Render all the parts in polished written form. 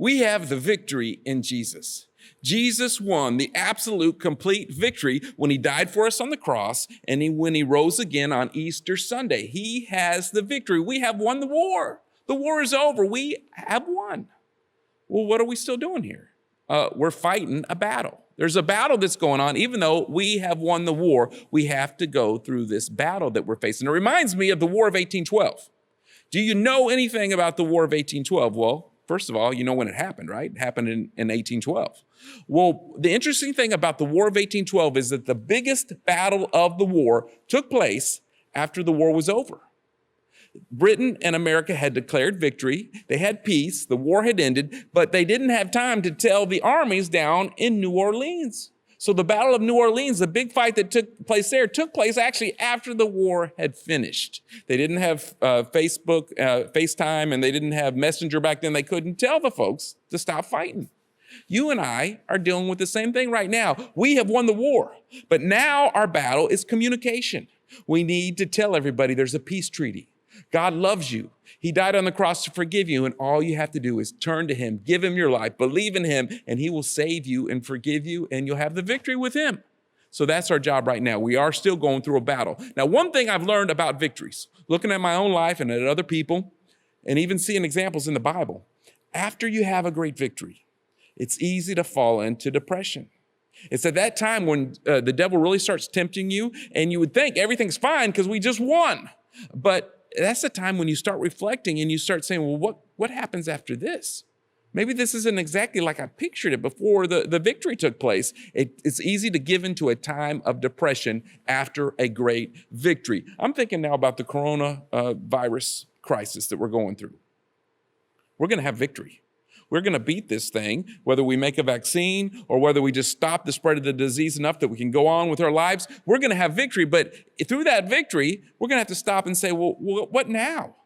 We have the victory in Jesus. Jesus won the absolute complete victory when he died for us on the cross and when he rose again on Easter Sunday. He has the victory. We have won the war. The war is over. We have won. Well, what are we still doing here? We're fighting a battle. There's a battle that's going on. Even though we have won the war, we have to go through this battle that we're facing. It reminds me of the War of 1812. Do you know anything about the War of 1812? Well, first of all, you know when it happened, right? It happened in 1812. Well, the interesting thing about the War of 1812 is that the biggest battle of the war took place after the war was over. Britain and America had declared victory. They had peace. The war had ended, but they didn't have time to tell the armies down in New Orleans. So the Battle of New Orleans, the big fight that took place there, took place actually after the war had finished. They didn't have FaceTime, and they didn't have Messenger back then. They couldn't tell the folks to stop fighting. You and I are dealing with the same thing right now. We have won the war, but now our battle is communication. We need to tell everybody there's a peace treaty. God loves you. He died on the cross to forgive you, and all you have to do is turn to him, give him your life, believe in him, and he will save you and forgive you, and you'll have the victory with him. So that's our job right now. We are still going through a battle. Now, one thing I've learned about victories, looking at my own life and at other people, and even seeing examples in the Bible, after you have a great victory, it's easy to fall into depression. It's at that time when the devil really starts tempting you, and you would think everything's fine because we just won. But that's the time when you start reflecting and you start saying, well, what happens after this? Maybe this isn't exactly like I pictured it before the victory took place. It's easy to give into a time of depression after a great victory. I'm thinking now about the coronavirus crisis that we're going through. We're going to have victory. We're going to beat this thing, whether we make a vaccine or whether we just stop the spread of the disease enough that we can go on with our lives. We're going to have victory. But through that victory, we're going to have to stop and say, well, what now?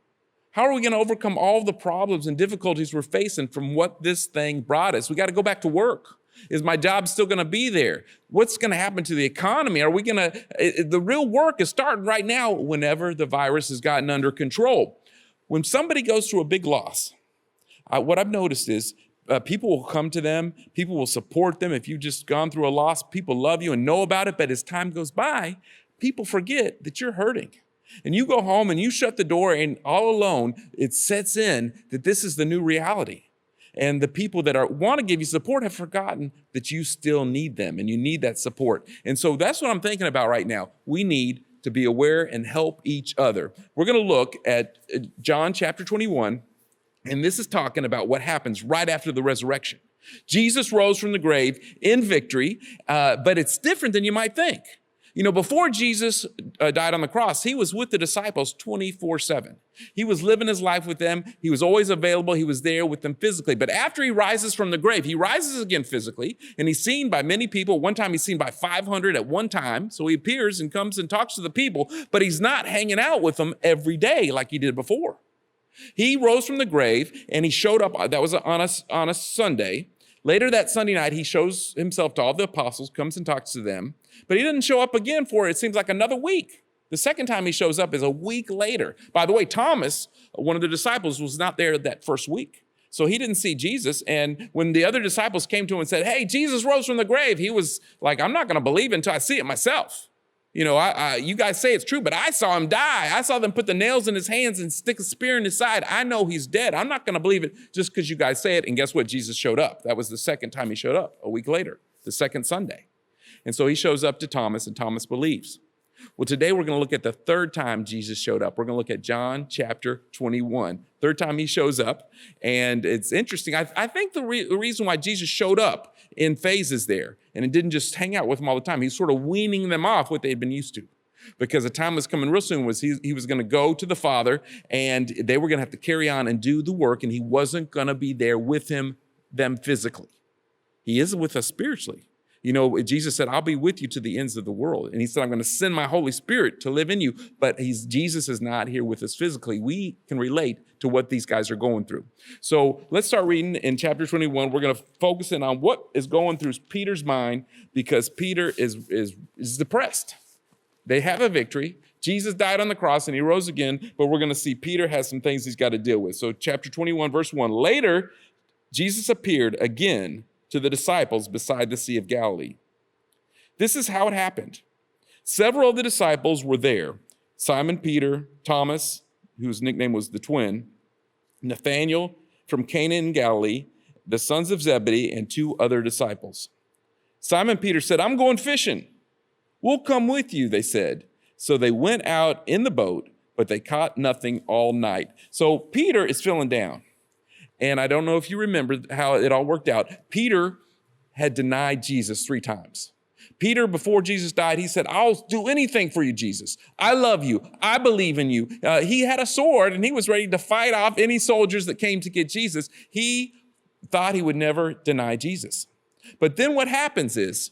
How are we going to overcome all the problems and difficulties we're facing from what this thing brought us? We got to go back to work. Is my job still going to be there? What's going to happen to the economy? Are we going to, the real work is starting right now whenever the virus has gotten under control. When somebody goes through a big loss, what I've noticed is people will come to them, people will support them. If you've just gone through a loss, people love you and know about it, but as time goes by, people forget that you're hurting. And you go home and you shut the door, and all alone, it sets in that this is the new reality. And the people that want to give you support have forgotten that you still need them and you need that support. And so that's what I'm thinking about right now. We need to be aware and help each other. We're going to look at John chapter 21. And this is talking about what happens right after the resurrection. Jesus rose from the grave in victory, but it's different than you might think. You know, before Jesus died on the cross, he was with the disciples 24/7. He was living his life with them. He was always available. He was there with them physically. But after he rises from the grave, he rises again physically, and he's seen by many people. One time he's seen by 500 at one time. So he appears and comes and talks to the people, but he's not hanging out with them every day like he did before. He rose from the grave and he showed up. That was on a Sunday. Later that Sunday night, he shows himself to all the apostles, comes and talks to them, but he didn't show up again for, it seems like, another week. The second time he shows up is a week later. By the way, Thomas, one of the disciples, was not there that first week. So he didn't see Jesus. And when the other disciples came to him and said, hey, Jesus rose from the grave, he was like, I'm not going to believe it until I see it myself. You know, you guys say it's true, but I saw him die. I saw them put the nails in his hands and stick a spear in his side. I know he's dead. I'm not going to believe it just because you guys say it. And guess what? Jesus showed up. That was the second time he showed up, a week later, the second Sunday. And so he shows up to Thomas, and Thomas believes. Well, today we're going to look at the third time Jesus showed up. We're going to look at John chapter 21. Third time he shows up. And it's interesting. I think the reason why Jesus showed up in phases there, and it didn't just hang out with them all the time. He's sort of weaning them off what they'd been used to. Because the time was coming real soon, was he was going to go to the Father, and they were going to have to carry on and do the work, and he wasn't going to be there with them physically. He is with us spiritually. You know, Jesus said, I'll be with you to the ends of the world. And he said, I'm going to send my Holy Spirit to live in you. But Jesus is not here with us physically. We can relate to what these guys are going through. So let's start reading in chapter 21. We're going to focus in on what is going through Peter's mind, because Peter is depressed. They have a victory. Jesus died on the cross and he rose again. But we're going to see Peter has some things he's got to deal with. So chapter 21, verse 1. Later, Jesus appeared again to the disciples beside the Sea of Galilee. This is how it happened. Several of the disciples were there: Simon Peter, Thomas, whose nickname was the twin, Nathanael from Cana in Galilee, the sons of Zebedee, and 2 other disciples. Simon Peter said, "I'm going fishing." "We'll come with you," they said. So they went out in the boat, but they caught nothing all night. So Peter is feeling down. And I don't know if you remember how it all worked out. Peter had denied Jesus 3 times. Peter, before Jesus died, he said, "I'll do anything for you, Jesus. I love you. I believe in you." He had a sword and he was ready to fight off any soldiers that came to get Jesus. He thought he would never deny Jesus. But then what happens is,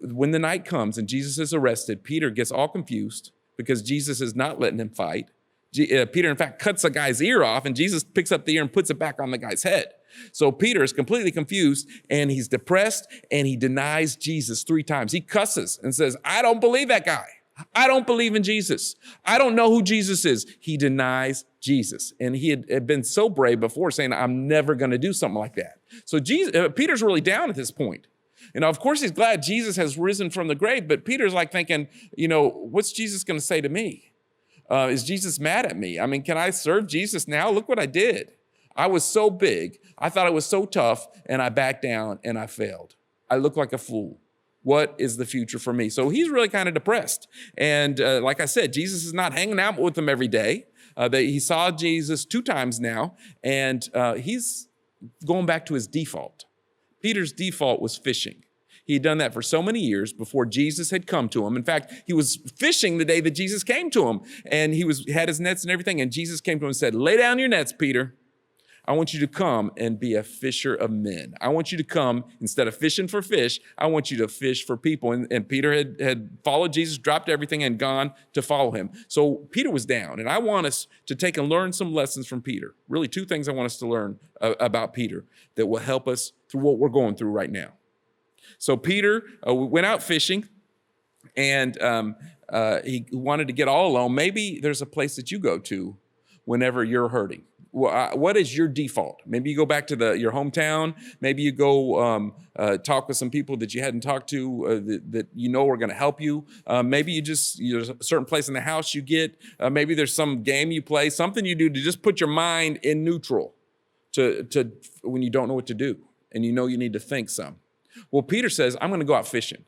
when the night comes and Jesus is arrested, Peter gets all confused because Jesus is not letting him fight. Peter, in fact, cuts a guy's ear off, and Jesus picks up the ear and puts it back on the guy's head. So Peter is completely confused, and he's depressed, and he denies Jesus 3 times. He cusses and says, "I don't believe that guy. I don't believe in Jesus. I don't know who Jesus is." He denies Jesus. And he had been so brave before, saying, "I'm never going to do something like that." So Peter's really down at this point. And of course, he's glad Jesus has risen from the grave, but Peter's like thinking, what's Jesus going to say to me? Is Jesus mad at me? I mean, can I serve Jesus now? Look what I did. I was so big. I thought it was so tough, and I backed down and I failed. I look like a fool. What is the future for me? So he's really kind of depressed. And like I said, Jesus is not hanging out with him every day. He saw Jesus 2 times now, and he's going back to his default. Peter's default was fishing. He had done that for so many years before Jesus had come to him. In fact, he was fishing the day that Jesus came to him, and he had his nets and everything, and Jesus came to him and said, "Lay down your nets, Peter. I want you to come and be a fisher of men. I want you to come, instead of fishing for fish, I want you to fish for people." And Peter had followed Jesus, dropped everything, and gone to follow him. So Peter was down, and I want us to take and learn some lessons from Peter. Really 2 things I want us to learn about Peter that will help us through what we're going through right now. So Peter went out fishing, and he wanted to get all alone. Maybe there's a place that you go to whenever you're hurting. What is your default? Maybe you go back to your hometown. Maybe you go talk with some people that you hadn't talked to that are going to help you. Maybe there's a certain place in the house you get. Maybe there's some game you play, something you do to just put your mind in neutral to when you don't know what to do and you need to think some. Well, Peter says, "I'm going to go out fishing.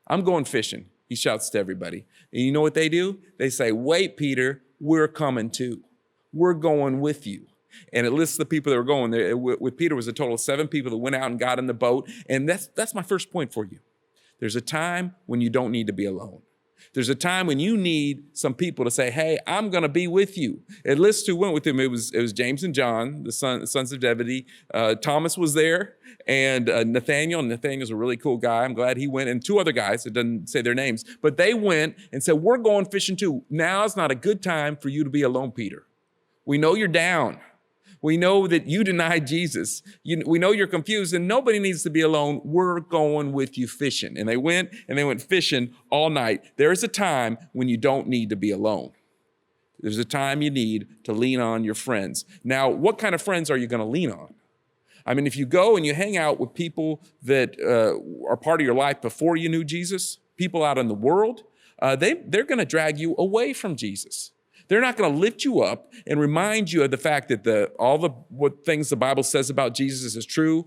I'm going fishing." He shouts to everybody. And you know what they do? They say, "Wait, Peter, we're coming too. We're going with you." And it lists the people that were going there. With Peter was a total of 7 people that went out and got in the boat. And that's my first point for you. There's a time when you don't need to be alone. There's a time when you need some people to say, "Hey, I'm going to be with you." It lists who went with him. It was James and John, the sons of Zebedee. Thomas was there, and Nathanael. Nathanael's a really cool guy. I'm glad he went, and 2 other guys. It doesn't say their names, but they went and said, "We're going fishing too. Now's not a good time for you to be alone, Peter. We know you're down. We know that you denied Jesus. We know you're confused, and nobody needs to be alone. We're going with you fishing." And they went fishing all night. There is a time when you don't need to be alone. There's a time you need to lean on your friends. Now, what kind of friends are you going to lean on? I mean, if you go and you hang out with people that are part of your life before you knew Jesus, people out in the world, they're going to drag you away from Jesus. They're not going to lift you up and remind you of the fact that what things the Bible says about Jesus is true.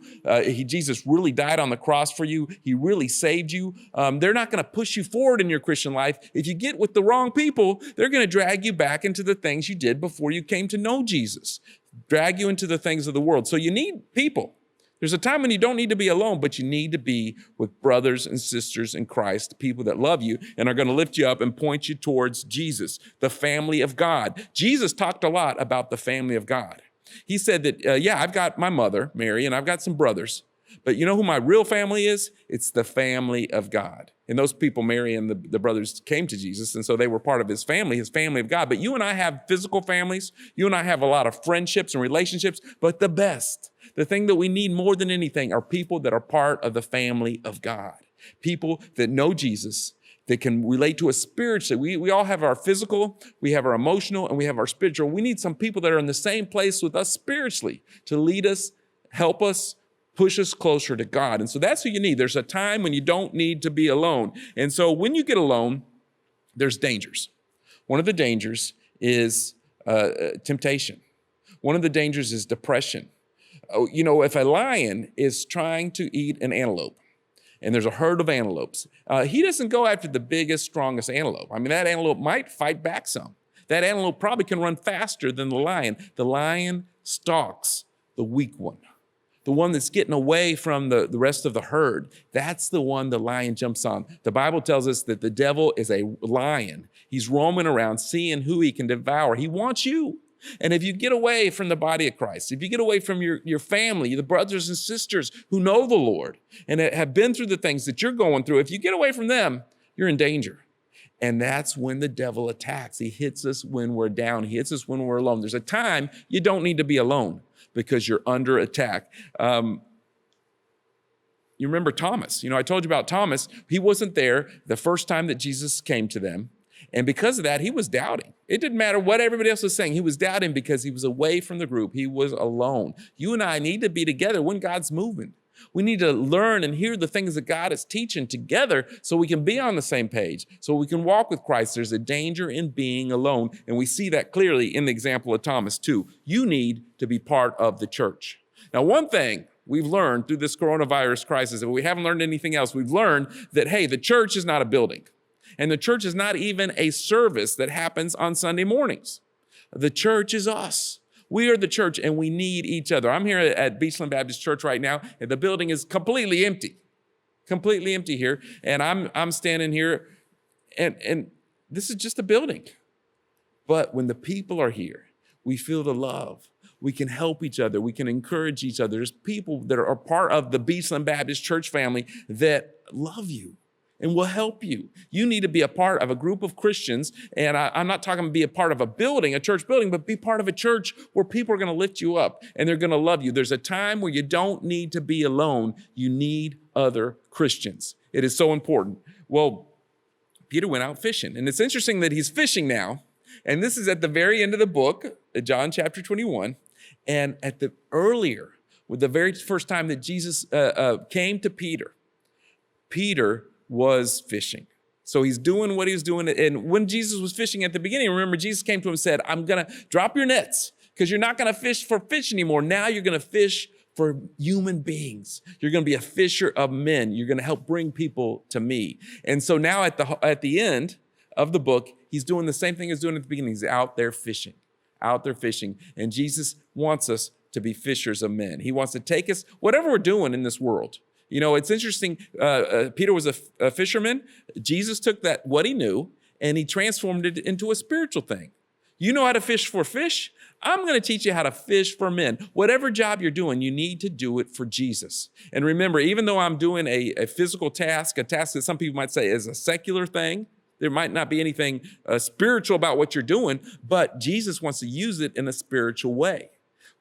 Jesus really died on the cross for you. He really saved you. They're not going to push you forward in your Christian life. If you get with the wrong people, they're going to drag you back into the things you did before you came to know Jesus, drag you into the things of the world. So you need people. There's a time when you don't need to be alone, but you need to be with brothers and sisters in Christ, people that love you and are going to lift you up and point you towards Jesus, the family of God. Jesus talked a lot about the family of God. He said that, I've got my mother, Mary, and I've got some brothers, but you know who my real family is? It's the family of God. And those people, Mary and the brothers, came to Jesus, and so they were part of his family of God. But you and I have physical families. You and I have a lot of friendships and relationships, but the best, the thing that we need more than anything are people that are part of the family of God. People that know Jesus, that can relate to us spiritually. We all have our physical, we have our emotional, and we have our spiritual. We need some people that are in the same place with us spiritually to lead us help us, push us closer to God. And so that's who you need. There's a time when you don't need to be alone. And so when you get alone, there's dangers. One of the dangers is temptation. One of the dangers is depression. If a lion is trying to eat an antelope, and there's a herd of antelopes, he doesn't go after the biggest, strongest antelope. I mean, that antelope might fight back some. That antelope probably can run faster than the lion. The lion stalks the weak one, the one that's getting away from the rest of the herd. That's the one the lion jumps on. The Bible tells us that the devil is a lion. He's roaming around, seeing who he can devour. He wants you. And if you get away from the body of Christ, if you get away from your family, the brothers and sisters who know the Lord and have been through the things that you're going through, if you get away from them, you're in danger. And that's when the devil attacks. He hits us when we're down. He hits us when we're alone. There's a time you don't need to be alone because you're under attack. You remember Thomas. I told you about Thomas. He wasn't there the first time that Jesus came to them. And because of that, he was doubting. It didn't matter what everybody else was saying. He was doubting because he was away from the group. He was alone. You and I need to be together when God's moving. We need to learn and hear the things that God is teaching together so we can be on the same page, so we can walk with Christ. There's a danger in being alone, and we see that clearly in the example of Thomas too. You need to be part of the church. Now, one thing we've learned through this coronavirus crisis, and we haven't learned anything else, we've learned that, hey, the church is not a building. And the church is not even a service that happens on Sunday mornings. The church is us. We are the church, and we need each other. I'm here at Beachland Baptist Church right now, and the building is completely empty here. And I'm standing here, and this is just a building. But when the people are here, we feel the love. We can help each other. We can encourage each other. There's people that are part of the Beachland Baptist Church family that love you and will help you. You need to be a part of a group of Christians, and I'm not talking be a part of a building, a church building, but be part of a church where people are going to lift you up and they're going to love you. There's a time where you don't need to be alone. You need other Christians. It is so important. Well, Peter went out fishing, and it's interesting that he's fishing now, and this is at the very end of the book, John chapter 21, and at the very first time that Jesus came to Peter, Peter was fishing. So he's doing what he was doing. And when Jesus was fishing at the beginning, remember, Jesus came to him and said, I'm going to drop your nets because you're not going to fish for fish anymore. Now you're going to fish for human beings. You're going to be a fisher of men. You're going to help bring people to me. And so now at the end of the book, he's doing the same thing as doing at the beginning. He's out there fishing. And Jesus wants us to be fishers of men. He wants to take us, whatever we're doing in this world. It's interesting. Peter was a fisherman. Jesus took what he knew, and he transformed it into a spiritual thing. You know how to fish for fish? I'm going to teach you how to fish for men. Whatever job you're doing, you need to do it for Jesus. And remember, even though I'm doing a physical task, a task that some people might say is a secular thing, there might not be anything spiritual about what you're doing, but Jesus wants to use it in a spiritual way.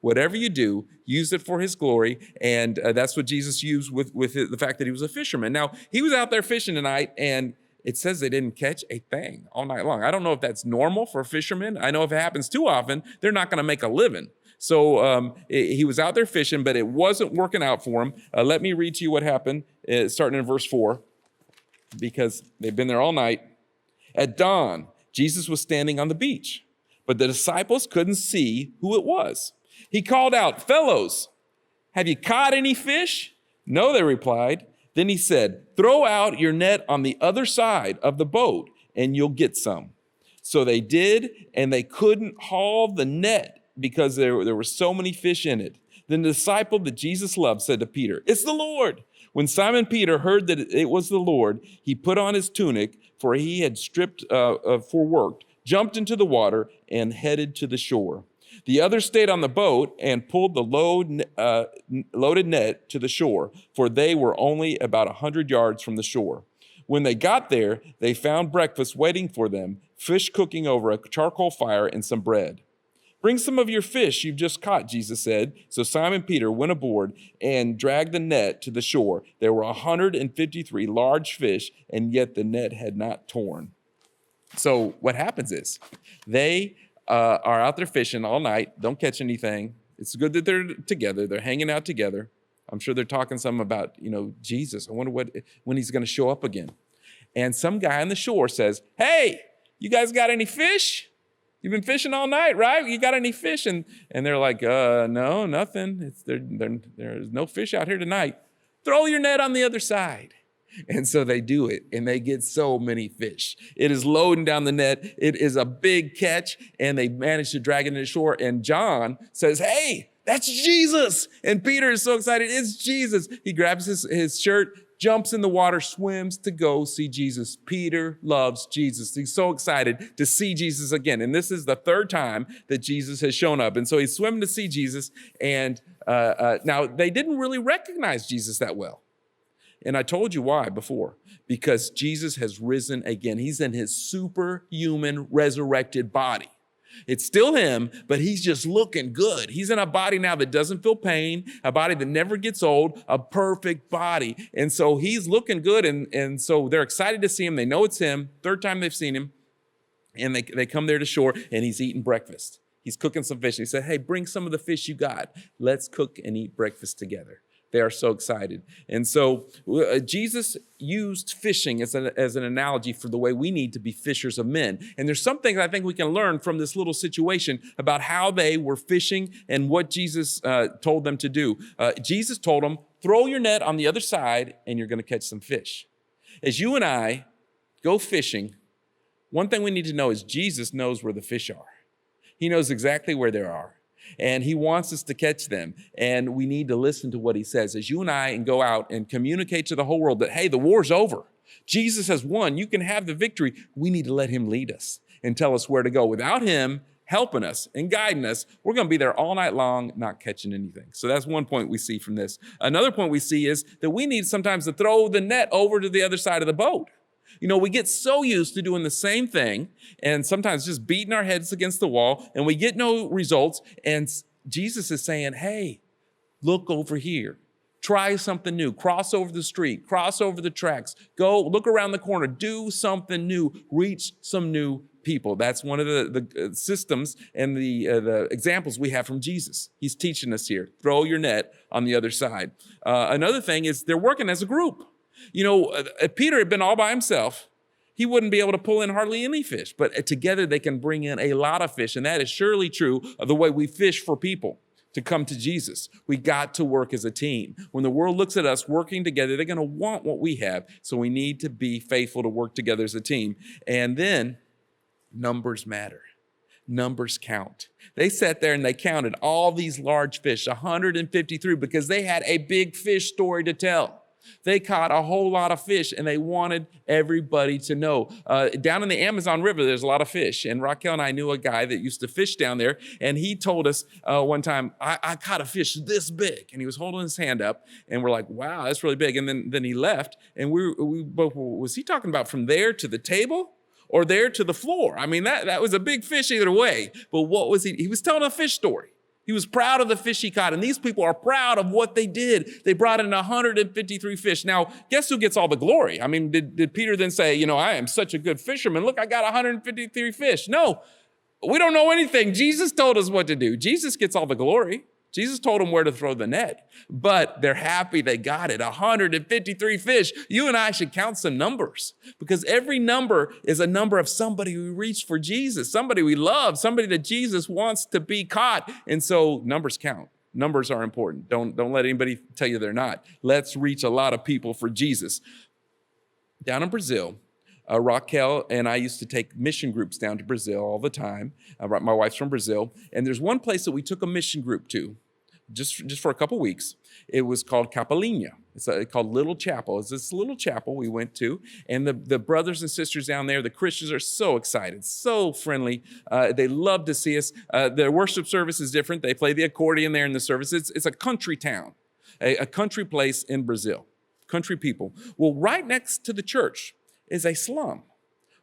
Whatever you do, use it for his glory. And that's what Jesus used with the fact that he was a fisherman. Now, he was out there fishing tonight, and it says they didn't catch a thing all night long. I don't know if that's normal for fishermen. I know if it happens too often, they're not going to make a living. So he was out there fishing, but it wasn't working out for him. Let me read to you what happened, starting in verse 4, because they've been there all night. At dawn, Jesus was standing on the beach, but the disciples couldn't see who it was. He called out, "Fellows, have you caught any fish?" "No," they replied. Then he said, "Throw out your net on the other side of the boat and you'll get some." So they did, and they couldn't haul the net because there were so many fish in it. Then the disciple that Jesus loved said to Peter, "It's the Lord." When Simon Peter heard that it was the Lord, he put on his tunic, for he had stripped for work, jumped into the water, and headed to the shore. The others stayed on the boat and pulled the loaded net to the shore, for they were only about 100 yards from the shore. When they got there, they found breakfast waiting for them, fish cooking over a charcoal fire and some bread. "Bring some of your fish you've just caught," Jesus said. So Simon Peter went aboard and dragged the net to the shore. There were 153 large fish, and yet the net had not torn. So what happens is they are out there fishing all night, don't catch anything. It's good that they're together. They're hanging out together. I'm sure they're talking some about, Jesus. I wonder when he's going to show up again. And some guy on the shore says, hey, you guys got any fish? You've been fishing all night, right? You got any fish? And they're like, no, nothing. There's no fish out here tonight. Throw your net on the other side. And so they do it, and they get so many fish. It is loading down the net. It is a big catch, and they manage to drag it to the shore. And John says, hey, that's Jesus. And Peter is so excited. It's Jesus. He grabs his shirt, jumps in the water, swims to go see Jesus. Peter loves Jesus. He's so excited to see Jesus again. And this is the third time that Jesus has shown up. And so he's swimming to see Jesus. And now they didn't really recognize Jesus that well. And I told you why before, because Jesus has risen again. He's in his superhuman resurrected body. It's still him, but he's just looking good. He's in a body now that doesn't feel pain, a body that never gets old, a perfect body. And so he's looking good. And so they're excited to see him. They know it's him. Third time they've seen him. And they come there to shore, and he's eating breakfast. He's cooking some fish. He said, hey, bring some of the fish you got. Let's cook and eat breakfast together. They are so excited. And so Jesus used fishing as an analogy for the way we need to be fishers of men. And there's some things I think we can learn from this little situation about how they were fishing and what Jesus told them to do. Jesus told them, throw your net on the other side and you're going to catch some fish. As you and I go fishing, one thing we need to know is Jesus knows where the fish are. He knows exactly where they are. And he wants us to catch them. And we need to listen to what he says. As you and I go out and communicate to the whole world that, hey, the war's over. Jesus has won. You can have the victory. We need to let him lead us and tell us where to go. Without him helping us and guiding us, we're going to be there all night long, not catching anything. So that's one point we see from this. Another point we see is that we need sometimes to throw the net over to the other side of the boat. We get so used to doing the same thing and sometimes just beating our heads against the wall and we get no results. And Jesus is saying, hey, look over here. Try something new. Cross over the street. Cross over the tracks. Go look around the corner. Do something new. Reach some new people. That's one of the systems and the examples we have from Jesus. He's teaching us here. Throw your net on the other side. Another thing is they're working as a group. If Peter had been all by himself, he wouldn't be able to pull in hardly any fish. But together they can bring in a lot of fish. And that is surely true of the way we fish for people to come to Jesus. We got to work as a team. When the world looks at us working together, they're going to want what we have. So we need to be faithful to work together as a team. And then numbers matter. Numbers count. They sat there and they counted all these large fish, 153, because they had a big fish story to tell. They caught a whole lot of fish and they wanted everybody to know. Down in the Amazon River, there's a lot of fish. And Raquel and I knew a guy that used to fish down there. And he told us one time, I caught a fish this big. And he was holding his hand up. And we're like, wow, that's really big. And then he left. And we both, was he talking about from there to the table or there to the floor? I mean, that was a big fish either way. But what was he? He was telling a fish story. He was proud of the fish he caught, and these people are proud of what they did. They brought in 153 fish. Now, guess who gets all the glory? I mean, did Peter then say, I am such a good fisherman. Look, I got 153 fish. No, we don't know anything. Jesus told us what to do. Jesus gets all the glory. Jesus told them where to throw the net, but they're happy they got it. 153 fish. You and I should count some numbers because every number is a number of somebody who reached for Jesus, somebody we love, somebody that Jesus wants to be caught. And so numbers count. Numbers are important. Don't let anybody tell you they're not. Let's reach a lot of people for Jesus. Down in Brazil, Raquel and I used to take mission groups down to Brazil all the time. My wife's from Brazil. And there's one place that we took a mission group to just for a couple weeks. It was called Capelinha. It's called Little Chapel. It's this little chapel we went to. And the brothers and sisters down there, the Christians are so excited, so friendly. They love to see us. Their worship service is different. They play the accordion there in the service. It's a country town, a country place in Brazil, country people. Well, right next to the church is a slum,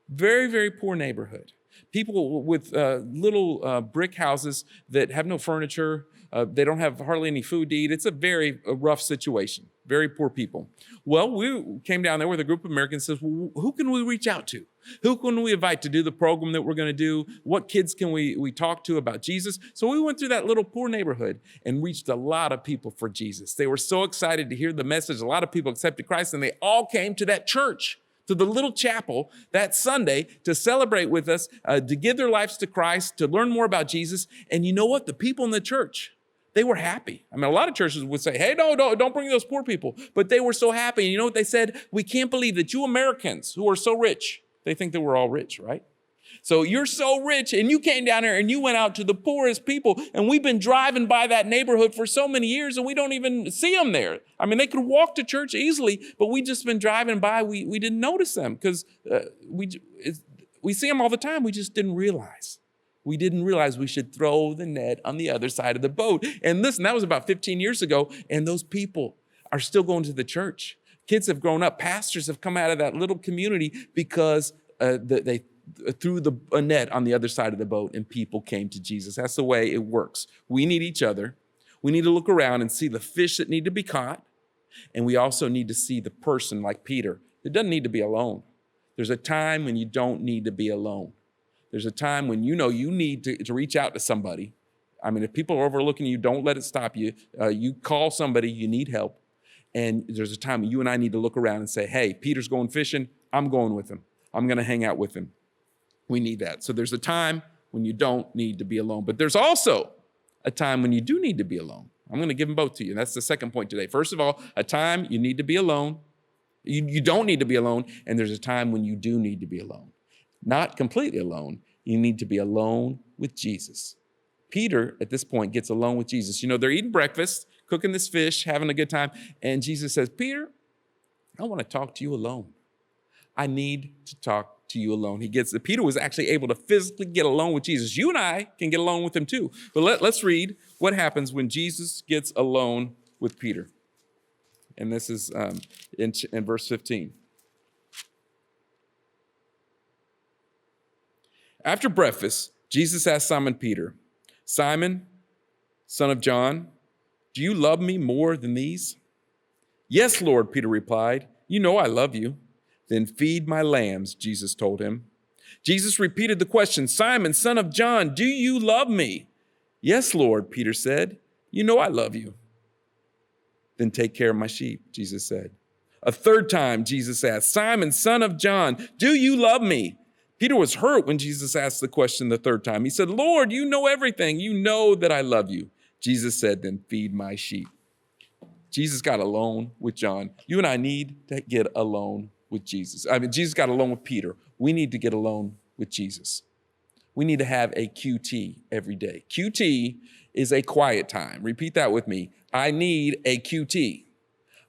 very, very poor neighborhood. People with little brick houses that have no furniture. They don't have hardly any food to eat. It's a very rough situation. very poor people. Well, we came down there with a group of Americans and says, well, who can we reach out to? Who can we invite to do the program that we're going to do? What kids can we talk to about Jesus? So we went through that little poor neighborhood and reached a lot of people for Jesus. They were so excited to hear the message. A lot of people accepted Christ, and they all came to that church, to the little chapel that Sunday to celebrate with us, to give their lives to Christ, to learn more about Jesus. And you know what? The people in the church, they were happy. I mean, a lot of churches would say, hey, no, don't bring those poor people. But they were so happy. And you know what they said? We can't believe that you Americans who are so rich, they think that we're all rich, right? So you're so rich, and you came down here and you went out to the poorest people, and we've been driving by that neighborhood for so many years, and we don't even see them there. I mean, they could walk to church easily, but we just been driving by. We didn't notice them because we see them all the time. We just didn't realize. We didn't realize we should throw the net on the other side of the boat. And listen, that was about 15 years ago, and those people are still going to the church. Kids have grown up. Pastors have come out of that little community because they threw a net on the other side of the boat, and people came to Jesus. That's the way it works. We need each other. We need to look around and see the fish that need to be caught, and we also need to see the person like Peter. It doesn't need to be alone. There's a time when you don't need to be alone. There's a time when you know you need to reach out to somebody. I mean, if people are overlooking you, don't let it stop you. You call somebody, you need help. And there's a time when you and I need to look around and say, hey, Peter's going fishing. I'm going with him. I'm going to hang out with him. We need that. So there's a time when you don't need to be alone. But there's also a time when you do need to be alone. I'm going to give them both to you. That's the second point today. First of all, a time you need to be alone. You don't need to be alone. And there's a time when you do need to be alone. Not completely alone. You need to be alone with Jesus. Peter, at this point, gets alone with Jesus. You know, they're eating breakfast, cooking this fish, having a good time. And Jesus says, Peter, I want to talk to you alone. I need to talk to you alone. Peter was actually able to physically get alone with Jesus. You and I can get alone with him too. But let's read what happens when Jesus gets alone with Peter. And this is in verse 15. After breakfast, Jesus asked Simon Peter, Simon, son of John, do you love me more than these? Yes, Lord, Peter replied. You know I love you. Then feed my lambs, Jesus told him. Jesus repeated the question, Simon, son of John, do you love me? Yes, Lord, Peter said. You know I love you. Then take care of my sheep, Jesus said. A third time, Jesus asked, Simon, son of John, do you love me? Peter was hurt when Jesus asked the question the third time. He said, Lord, you know everything. You know that I love you. Jesus said, then feed my sheep. Jesus got alone with John. You and I need to get alone with Jesus. Jesus got alone with Peter. We need to get alone with Jesus. We need to have a QT every day. QT is a quiet time. Repeat that with me. I need a QT.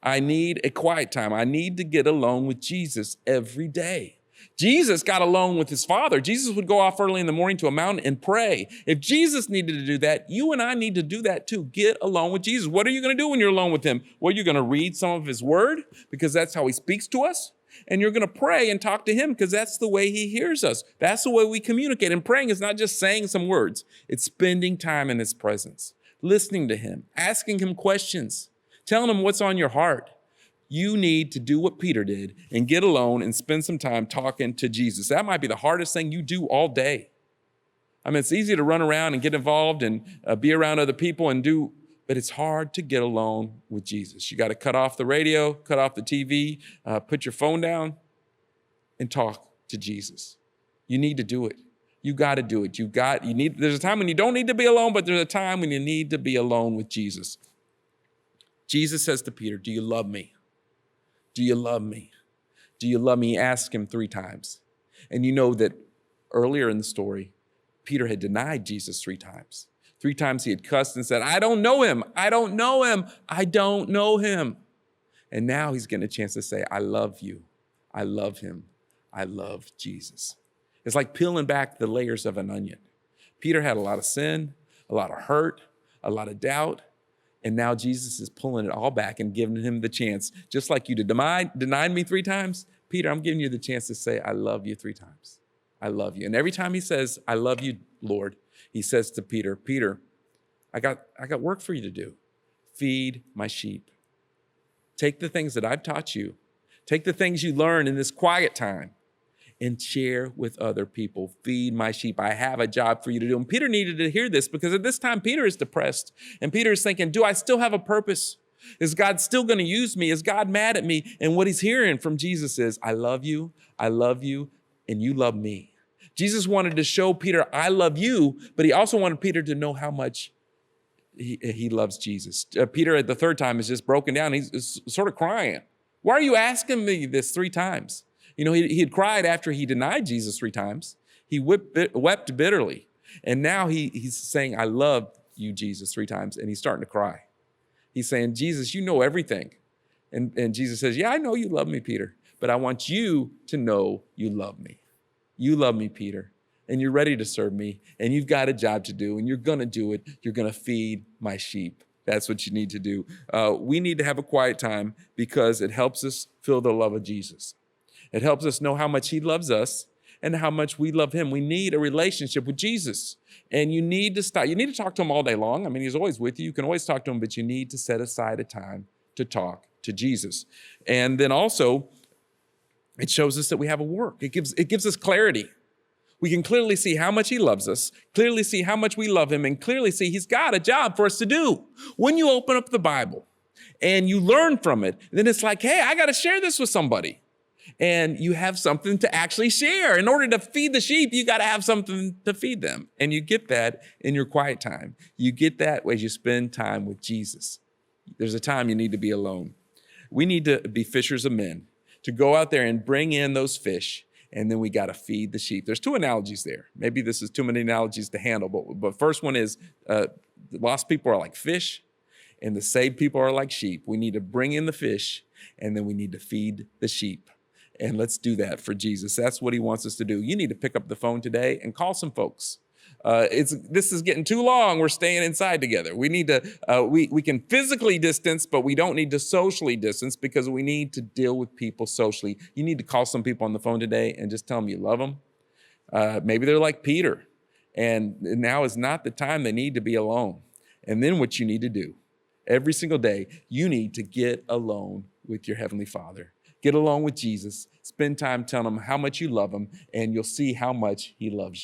I need a quiet time. I need to get alone with Jesus every day. Jesus got alone with his Father. Jesus would go off early in the morning to a mountain and pray. If Jesus needed to do that, you and I need to do that too. Get alone with Jesus. What are you going to do when you're alone with him? Well, you're going to read some of his word because that's how he speaks to us. And you're going to pray and talk to him because that's the way he hears us. That's the way we communicate. And praying is not just saying some words. It's spending time in his presence, listening to him, asking him questions, telling him what's on your heart. You need to do what Peter did and get alone and spend some time talking to Jesus. That might be the hardest thing you do all day. I mean, it's easy to run around and get involved and be around other people but it's hard to get alone with Jesus. You got to cut off the radio, cut off the TV, put your phone down and talk to Jesus. You need to do it. You got to do it. There's a time when you don't need to be alone, but there's a time when you need to be alone with Jesus. Jesus says to Peter, do you love me? Do you love me? Do you love me? He asked him 3 times. And you know that earlier in the story, Peter had denied Jesus 3 times. 3 times he had cussed and said, I don't know him. I don't know him. I don't know him. And now he's getting a chance to say, I love you. I love him. I love Jesus. It's like peeling back the layers of an onion. Peter had a lot of sin, a lot of hurt, a lot of doubt. And now Jesus is pulling it all back and giving him the chance, just like you denied me 3 times, Peter, I'm giving you the chance to say, I love you 3 times. I love you. And every time he says, I love you, Lord, he says to Peter, Peter, I got work for you to do. Feed my sheep. Take the things that I've taught you. Take the things you learn in this quiet time and share with other people. Feed my sheep. I have a job for you to do. And Peter needed to hear this because at this time, Peter is depressed. And Peter is thinking, do I still have a purpose? Is God still going to use me? Is God mad at me? And what he's hearing from Jesus is, I love you, and you love me. Jesus wanted to show Peter, I love you, but he also wanted Peter to know how much he loves Jesus. Peter at the third time is just broken down. He's sort of crying. Why are you asking me this 3 times? You know, he had cried after he denied Jesus 3 times. He wept bitterly. And now he's saying, I love you, Jesus, 3 times. And he's starting to cry. He's saying, Jesus, you know everything. And Jesus says, yeah, I know you love me, Peter, but I want you to know you love me. You love me, Peter, and you're ready to serve me, and you've got a job to do, and you're going to do it. You're going to feed my sheep. That's what you need to do. We need to have a quiet time because it helps us feel the love of Jesus. It helps us know how much he loves us and how much we love him. We need a relationship with Jesus, and you need to stop. You need to talk to him all day long. I mean, he's always with you. You can always talk to him, but you need to set aside a time to talk to Jesus. And then also, it shows us that we have a work. It gives us clarity. We can clearly see how much he loves us, clearly see how much we love him, and clearly see he's got a job for us to do. When you open up the Bible and you learn from it, then it's like, hey, I got to share this with somebody. And you have something to actually share. In order to feed the sheep, you got to have something to feed them. And you get that in your quiet time. You get that as you spend time with Jesus. There's a time you need to be alone. We need to be fishers of men, to go out there and bring in those fish, and then we got to feed the sheep. There's 2 analogies there. Maybe this is too many analogies to handle, but first one is lost people are like fish, and the saved people are like sheep. We need to bring in the fish, and then we need to feed the sheep. And let's do that for Jesus. That's what he wants us to do. You need to pick up the phone today and call some folks. This is getting too long. We're staying inside together. We need to, we can physically distance, but we don't need to socially distance because we need to deal with people socially. You need to call some people on the phone today and just tell them you love them. Maybe they're like Peter, and now is not the time they need to be alone. And then what you need to do every single day, you need to get alone with your Heavenly Father. Get along with Jesus. Spend time telling him how much you love him, and you'll see how much he loves you.